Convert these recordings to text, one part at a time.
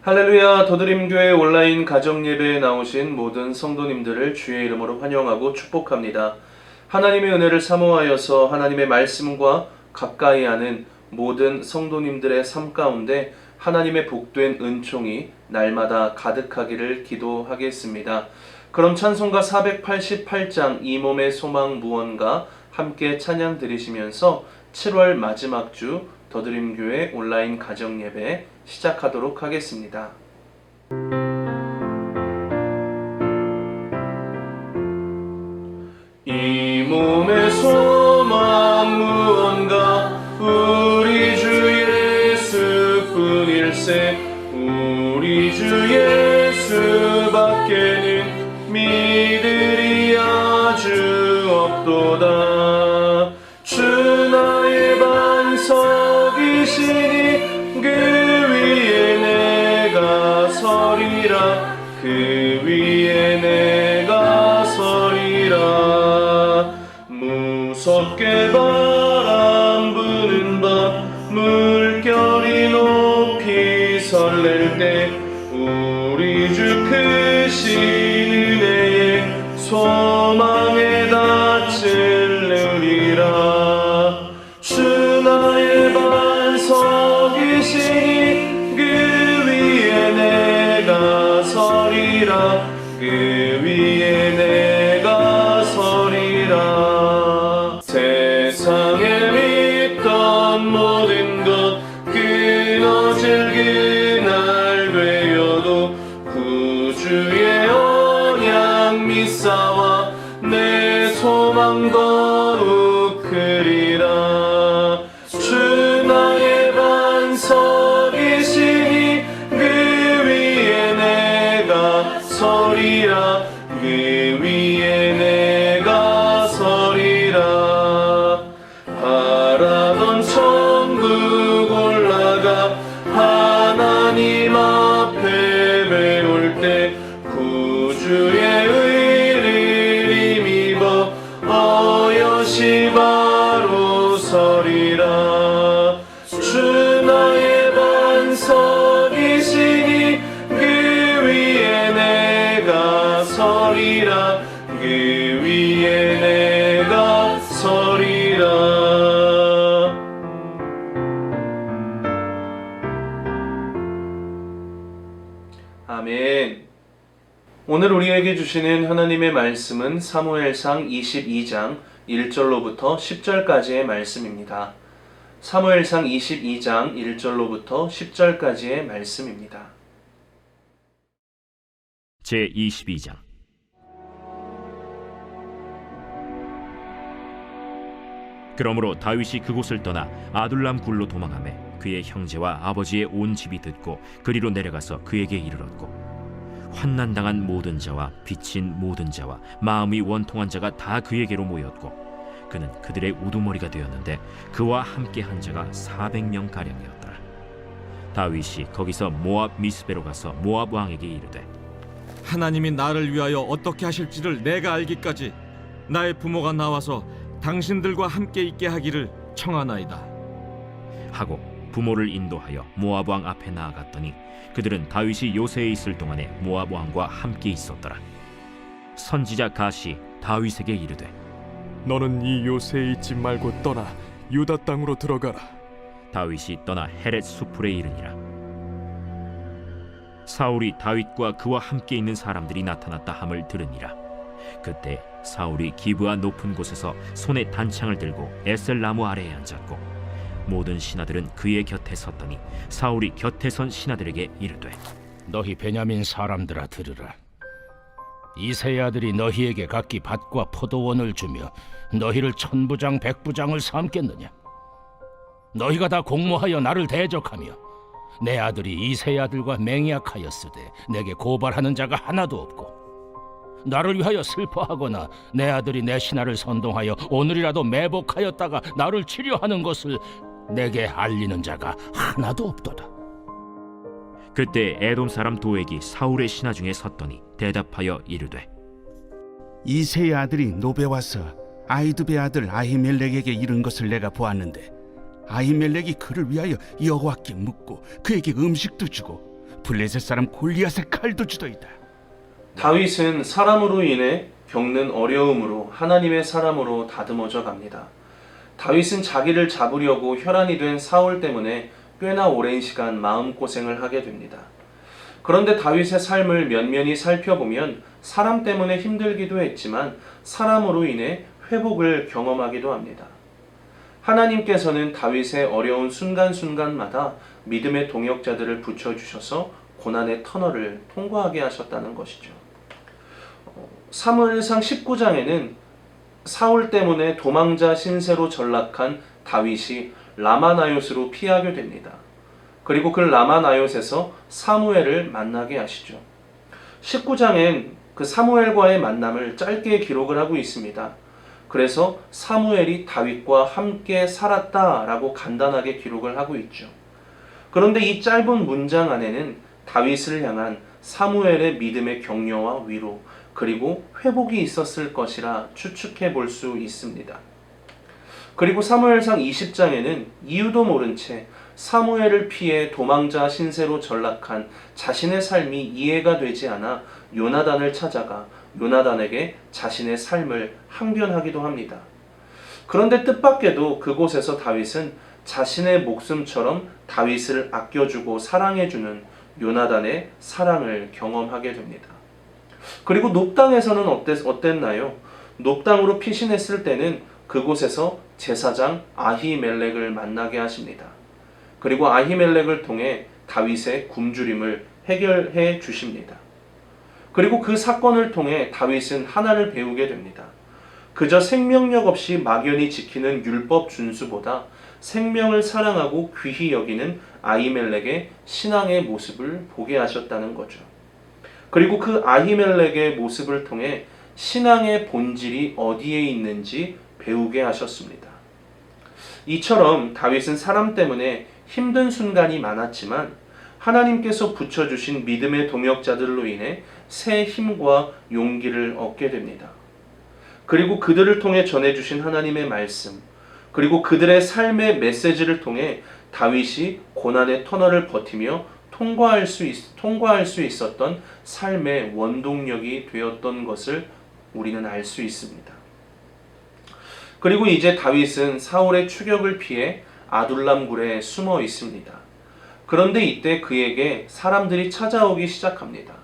할렐루야. 더드림교회 온라인 가정예배에 나오신 모든 성도님들을 주의 이름으로 환영하고 축복합니다. 하나님의 은혜를 사모하여서 하나님의 말씀과 가까이 하는 모든 성도님들의 삶 가운데 하나님의 복된 은총이 날마다 가득하기를 기도하겠습니다. 그럼 찬송가 488장 이 몸의 소망 무언가 함께 찬양 드리시면서 7월 마지막 주 더드림교회 온라인 가정예배 시작하도록 하겠습니다. 이 몸의 소망 무언가 우리 주 예수뿐일세. 우리 주 예수밖에는 믿으리 아주 없도다. 주 나의 반석이시니 그 위에 내가 서리라. 그 위에 내가 서리라. 무섭게 바람 부는 밤 물결이 높이 설렐 때 우리 주 크신 은혜에 소망에 닿을 느리라. 주 나의 반석이시니 그 위에 내가 서리라. 그 위에 내가 서리라. 세상에 믿던 모든 것 끊어질 그날 되어도 구주의 언약 믿사와 내 소망 더욱 크리라. 주 나의 반석이시니 그 위에 내가 서리라. 그 위에 내가 서리라. 바라던 천국 올라가 하나님 앞에 배울 때 구주의 의를 힘입어 어여시 바로 서리라. 주 나의 반석이시니 그 위에 내가 서리라. 그 위에 내가 서리라. 아멘. 오늘 우리에게 주시는 하나님의 말씀은 사무엘상 22장 1절로부터 10절까지의 말씀입니다. 사무엘상 22장 1절로부터 10절까지의 말씀입니다. 제22장. 그러므로 다윗이 그곳을 떠나 아둘람 굴로 도망하매 그의 형제와 아버지의 온 집이 듣고 그리로 내려가서 그에게 이르렀고 환난당한 모든 자와 빚진 모든 자와 마음이 원통한 자가 다 그에게로 모였고 그는 그들의 우두머리가 되었는데 그와 함께 한 자가 400명가량이었더라. 다윗이 거기서 모압 미스베로 가서 모압 왕에게 이르되 하나님이 나를 위하여 어떻게 하실지를 내가 알기까지 나의 부모가 나와서 당신들과 함께 있게 하기를 청하나이다 하고 부모를 인도하여 모압 왕 앞에 나아갔더니 그들은 다윗이 요새에 있을 동안에 모압 왕과 함께 있었더라. 선지자 갓이 다윗에게 이르되 너는 이 요새에 있지 말고 떠나 유다 땅으로 들어가라. 다윗이 떠나 헤렛 수풀에 이르니라. 사울이 다윗과 그와 함께 있는 사람들이 나타났다 함을 들으니라. 그때 사울이 기브아 높은 곳에서 손에 단창을 들고 에셀 나무 아래에 앉았고 모든 신하들은 그의 곁에 섰더니 사울이 곁에 선 신하들에게 이르되 너희 베냐민 사람들아 들으라. 이새의 아들이 너희에게 각기 밭과 포도원을 주며 너희를 천부장 백부장을 삼겠느냐? 너희가 다 공모하여 나를 대적하며 내 아들이 이새의 아들과 맹약하였으되 내게 고발하는 자가 하나도 없고 나를 위하여 슬퍼하거나 내 아들이 내 신하를 선동하여 오늘이라도 매복하였다가 나를 치려하는 것을 내게 알리는 자가 하나도 없도다. 그때 에돔 사람 도액이 사울의 신하 중에 섰더니 대답하여 이르되 이새의 아들이 노베 와서 아히두베 아들 아히멜렉에게 이른 것을 내가 보았는데 아히멜렉이 그를 위하여 여호와께 묻고 그에게 음식도 주고 블레셋 사람 골리앗의 칼도 주더이다. 다윗은 사람으로 인해 겪는 어려움으로 하나님의 사람으로 다듬어져 갑니다. 다윗은 자기를 잡으려고 혈안이 된 사울 때문에 꽤나 오랜 시간 마음고생을 하게 됩니다. 그런데 다윗의 삶을 면면히 살펴보면 사람 때문에 힘들기도 했지만 사람으로 인해 회복을 경험하기도 합니다. 하나님께서는 다윗의 어려운 순간순간마다 믿음의 동역자들을 붙여주셔서 고난의 터널을 통과하게 하셨다는 것이죠. 사무엘상 19장에는 사울 때문에 도망자 신세로 전락한 다윗이 라마나요스로 피하게 됩니다. 그리고 그 라마나요스에서 사무엘을 만나게 하시죠. 19장엔 그 사무엘과의 만남을 짧게 기록을 하고 있습니다. 그래서 사무엘이 다윗과 함께 살았다라고 간단하게 기록을 하고 있죠. 그런데 이 짧은 문장 안에는 다윗을 향한 사무엘의 믿음의 격려와 위로, 그리고 회복이 있었을 것이라 추측해 볼 수 있습니다. 그리고 사무엘상 20장에는 이유도 모른 채 사무엘을 피해 도망자 신세로 전락한 자신의 삶이 이해가 되지 않아 요나단을 찾아가 요나단에게 자신의 삶을 항변하기도 합니다. 그런데 뜻밖에도 그곳에서 다윗은 자신의 목숨처럼 다윗을 아껴주고 사랑해주는 요나단의 사랑을 경험하게 됩니다. 그리고 녹당에서는 어땠나요? 녹당으로 피신했을 때는 그곳에서 제사장 아히멜렉을 만나게 하십니다. 그리고 아히멜렉을 통해 다윗의 굶주림을 해결해 주십니다. 그리고 그 사건을 통해 다윗은 하나를 배우게 됩니다. 그저 생명력 없이 막연히 지키는 율법 준수보다 생명을 사랑하고 귀히 여기는 아히멜렉의 신앙의 모습을 보게 하셨다는 거죠. 그리고 그 아히멜렉의 모습을 통해 신앙의 본질이 어디에 있는지 배우게 하셨습니다. 이처럼 다윗은 사람 때문에 힘든 순간이 많았지만 하나님께서 붙여주신 믿음의 동역자들로 인해 새 힘과 용기를 얻게 됩니다. 그리고 그들을 통해 전해주신 하나님의 말씀, 그리고 그들의 삶의 메시지를 통해 다윗이 고난의 터널을 버티며 통과할 수 있었던 삶의 원동력이 되었던 것을 우리는 알 수 있습니다. 그리고 이제 다윗은 사울의 추격을 피해 아둘람 굴에 숨어 있습니다. 그런데 이때 그에게 사람들이 찾아오기 시작합니다.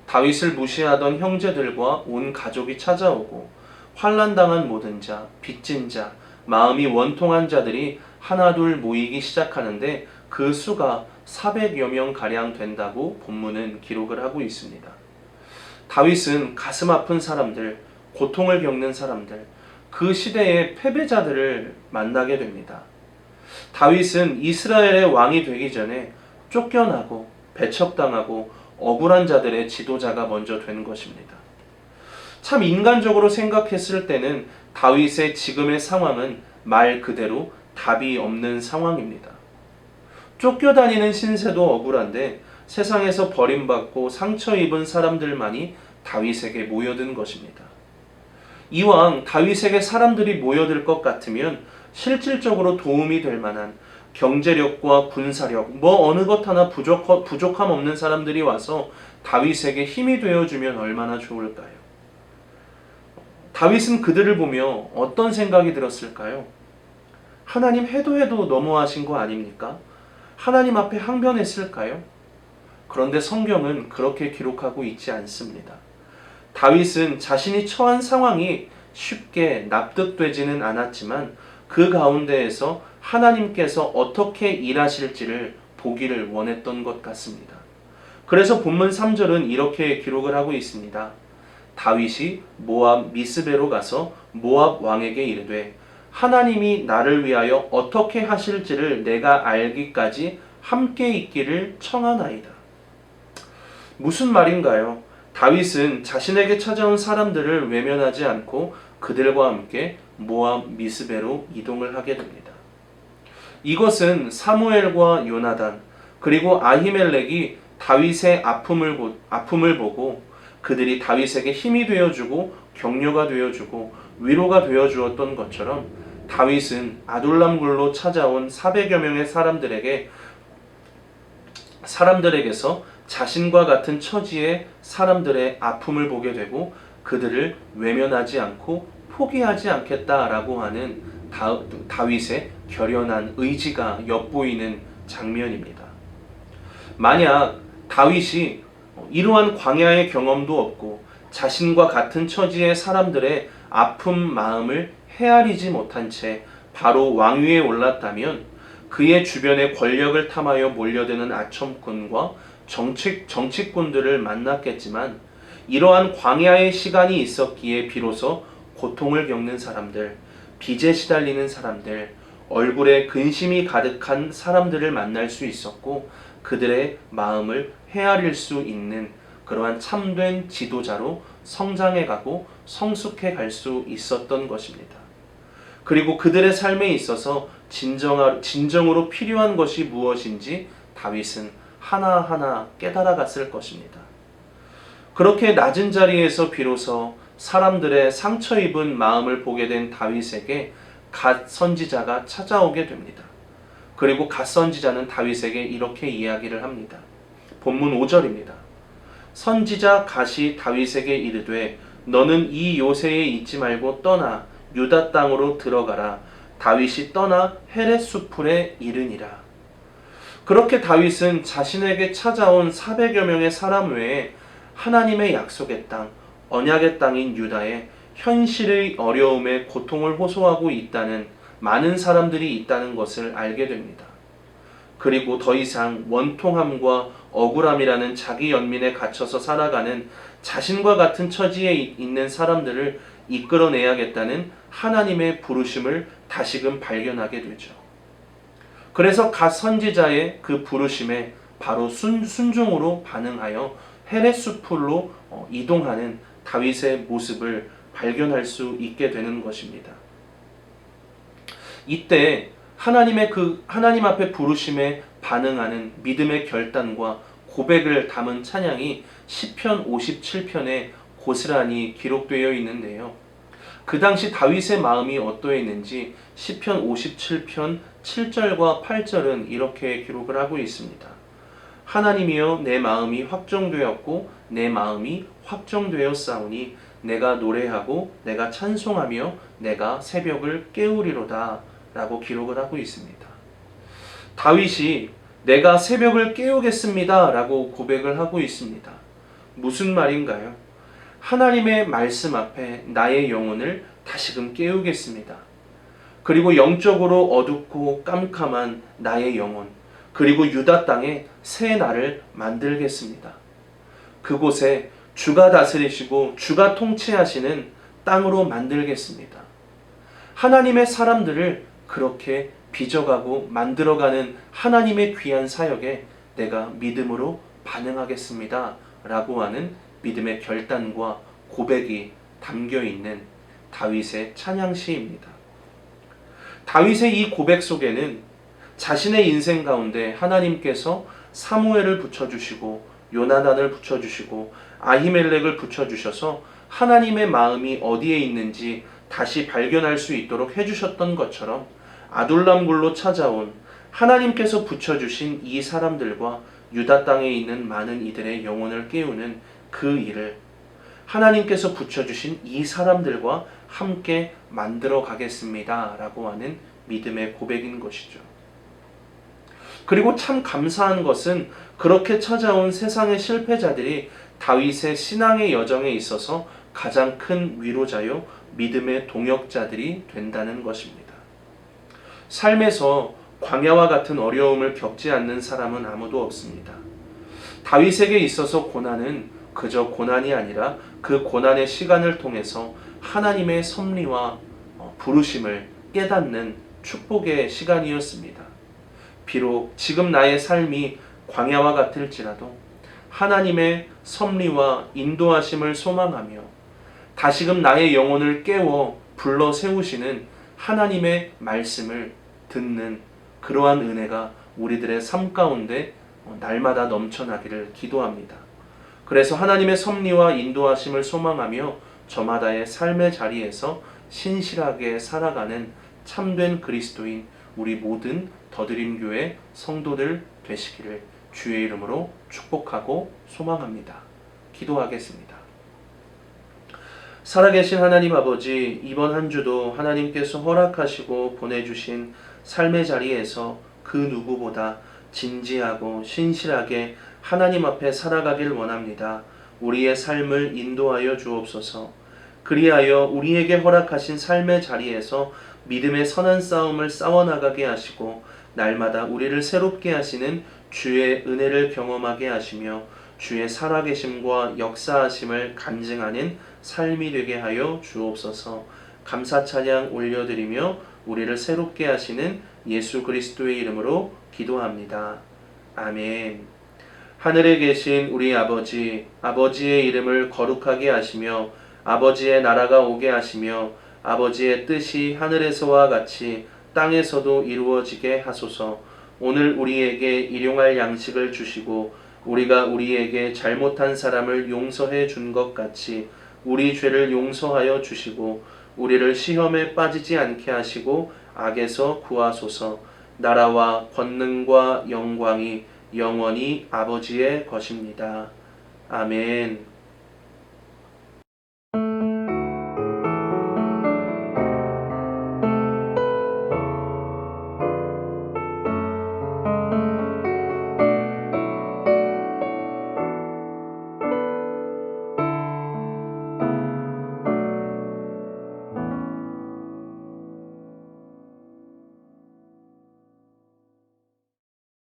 다윗을 무시하던 형제들과 온 가족이 찾아오고 환난당한 모든 자, 빚진 자, 마음이 원통한 자들이 하나둘 모이기 시작하는데 그 수가 400여 명 가량 된다고 본문은 기록을 하고 있습니다. 다윗은 가슴 아픈 사람들, 고통을 겪는 사람들, 그 시대의 패배자들을 만나게 됩니다. 다윗은 이스라엘의 왕이 되기 전에 쫓겨나고 배척당하고 억울한 자들의 지도자가 먼저 된 것입니다. 참 인간적으로 생각했을 때는 다윗의 지금의 상황은 말 그대로 답이 없는 상황입니다. 쫓겨다니는 신세도 억울한데 세상에서 버림받고 상처 입은 사람들만이 다윗에게 모여든 것입니다. 이왕 다윗에게 사람들이 모여들 것 같으면 실질적으로 도움이 될 만한 경제력과 군사력, 어느 것 하나 부족함 없는 사람들이 와서 다윗에게 힘이 되어주면 얼마나 좋을까요? 다윗은 그들을 보며 어떤 생각이 들었을까요? 하나님 해도 너무하신 거 아닙니까? 하나님 앞에 항변했을까요? 그런데 성경은 그렇게 기록하고 있지 않습니다. 다윗은 자신이 처한 상황이 쉽게 납득되지는 않았지만 그 가운데에서 하나님께서 어떻게 일하실지를 보기를 원했던 것 같습니다. 그래서 본문 3절은 이렇게 기록을 하고 있습니다. 다윗이 모압 미스베로 가서 모압 왕에게 이르되 하나님이 나를 위하여 어떻게 하실지를 내가 알기까지 함께 있기를 청하나이다. 무슨 말인가요? 다윗은 자신에게 찾아온 사람들을 외면하지 않고 그들과 함께 모압 미스베로 이동을 하게 됩니다. 이것은 사무엘과 요나단 그리고 아히멜렉이 다윗의 아픔을 보고 그들이 다윗에게 힘이 되어주고 격려가 되어주고 위로가 되어주었던 것처럼 다윗은 아둘람 굴로 찾아온 400여 명의 사람들에게서 자신과 같은 처지의 사람들의 아픔을 보게 되고 그들을 외면하지 않고 포기하지 않겠다라고 하는 다윗의 결연한 의지가 엿보이는 장면입니다. 만약 다윗이 이러한 광야의 경험도 없고 자신과 같은 처지의 사람들의 아픈 마음을 헤아리지 못한 채 바로 왕위에 올랐다면 그의 주변에 권력을 탐하여 몰려드는 아첨꾼과 정치꾼들을 만났겠지만 이러한 광야의 시간이 있었기에 비로소 고통을 겪는 사람들, 빚에 시달리는 사람들, 얼굴에 근심이 가득한 사람들을 만날 수 있었고 그들의 마음을 헤아릴 수 있는 그러한 참된 지도자로 성장해가고 성숙해 갈 수 있었던 것입니다. 그리고 그들의 삶에 있어서 진정으로 필요한 것이 무엇인지 다윗은 하나하나 깨달아갔을 것입니다. 그렇게 낮은 자리에서 비로소 사람들의 상처 입은 마음을 보게 된 다윗에게 갓 선지자가 찾아오게 됩니다. 그리고 갓 선지자는 다윗에게 이렇게 이야기를 합니다. 본문 5절입니다. 선지자 갓이 다윗에게 이르되 너는 이 요새에 있지 말고 떠나 유다 땅으로 들어가라. 다윗이 떠나 헤렛 수풀에 이르니라. 그렇게 다윗은 자신에게 찾아온 400여 명의 사람 외에 하나님의 약속의 땅, 언약의 땅인 유다에 현실의 어려움에 고통을 호소하고 있다는 많은 사람들이 있다는 것을 알게 됩니다. 그리고 더 이상 원통함과 억울함이라는 자기 연민에 갇혀서 살아가는 자신과 같은 처지에 있는 사람들을 이끌어내야겠다는 하나님의 부르심을 다시금 발견하게 되죠. 그래서 갓 선지자의 그 부르심에 바로 순종으로 반응하여 헤렛 수풀로 이동하는 다윗의 모습을 발견할 수 있게 되는 것입니다. 이때 하나님 앞에 부르심에 반응하는 믿음의 결단과 고백을 담은 찬양이 시편 57편에 고스란히 기록되어 있는데요. 그 당시 다윗의 마음이 어떠했는지 시편 57편 7절과 8절은 이렇게 기록을 하고 있습니다. 하나님이여 내 마음이 확정되었고 내 마음이 확정되었사오니 내가 노래하고 내가 찬송하며 내가 새벽을 깨우리로다 라고 기록을 하고 있습니다. 다윗이 내가 새벽을 깨우겠습니다 라고 고백을 하고 있습니다. 무슨 말인가요? 하나님의 말씀 앞에 나의 영혼을 다시금 깨우겠습니다. 그리고 영적으로 어둡고 깜깜한 나의 영혼, 그리고 유다 땅에 새 나를 만들겠습니다. 그곳에 주가 다스리시고 주가 통치하시는 땅으로 만들겠습니다. 하나님의 사람들을 그렇게 빚어가고 만들어가는 하나님의 귀한 사역에 내가 믿음으로 반응하겠습니다 라고 하는 믿음의 결단과 고백이 담겨있는 다윗의 찬양시입니다. 다윗의 이 고백 속에는 자신의 인생 가운데 하나님께서 사무엘을 붙여주시고 요나단을 붙여주시고 아히멜렉을 붙여주셔서 하나님의 마음이 어디에 있는지 다시 발견할 수 있도록 해주셨던 것처럼 아둘람 굴로 찾아온 하나님께서 붙여주신 이 사람들과 유다 땅에 있는 많은 이들의 영혼을 깨우는 그 일을 하나님께서 붙여주신 이 사람들과 함께 만들어 가겠습니다 라고 하는 믿음의 고백인 것이죠. 그리고 참 감사한 것은 그렇게 찾아온 세상의 실패자들이 다윗의 신앙의 여정에 있어서 가장 큰 위로자요 믿음의 동역자들이 된다는 것입니다. 삶에서 광야와 같은 어려움을 겪지 않는 사람은 아무도 없습니다. 다윗에게 있어서 고난은 그저 고난이 아니라 그 고난의 시간을 통해서 하나님의 섭리와 부르심을 깨닫는 축복의 시간이었습니다. 비록 지금 나의 삶이 광야와 같을지라도 하나님의 섭리와 인도하심을 소망하며 다시금 나의 영혼을 깨워 불러 세우시는 하나님의 말씀을 듣는 그러한 은혜가 우리들의 삶 가운데 날마다 넘쳐나기를 기도합니다. 그래서 하나님의 섭리와 인도하심을 소망하며 저마다의 삶의 자리에서 신실하게 살아가는 참된 그리스도인 우리 모든 더드림교회 성도들 되시기를 주의 이름으로 축복하고 소망합니다. 기도하겠습니다. 살아계신 하나님 아버지, 이번 한 주도 하나님께서 허락하시고 보내주신 삶의 자리에서 그 누구보다 진지하고 신실하게 하나님 앞에 살아가길 원합니다. 우리의 삶을 인도하여 주옵소서. 그리하여 우리에게 허락하신 삶의 자리에서 믿음의 선한 싸움을 싸워나가게 하시고 날마다 우리를 새롭게 하시는 주의 은혜를 경험하게 하시며 주의 살아계심과 역사하심을 간증하는 삶이 되게 하여 주옵소서. 감사 찬양 올려드리며 우리를 새롭게 하시는 예수 그리스도의 이름으로 기도합니다. 아멘. 하늘에 계신 우리 아버지, 아버지의 이름을 거룩하게 하시며 아버지의 나라가 오게 하시며 아버지의 뜻이 하늘에서와 같이 땅에서도 이루어지게 하소서. 오늘 우리에게 일용할 양식을 주시고 우리가 우리에게 잘못한 사람을 용서해 준 것 같이 우리 죄를 용서하여 주시고 우리를 시험에 빠지지 않게 하시고 악에서 구하소서. 나라와 권능과 영광이 영원히 아버지의 것입니다. 아멘.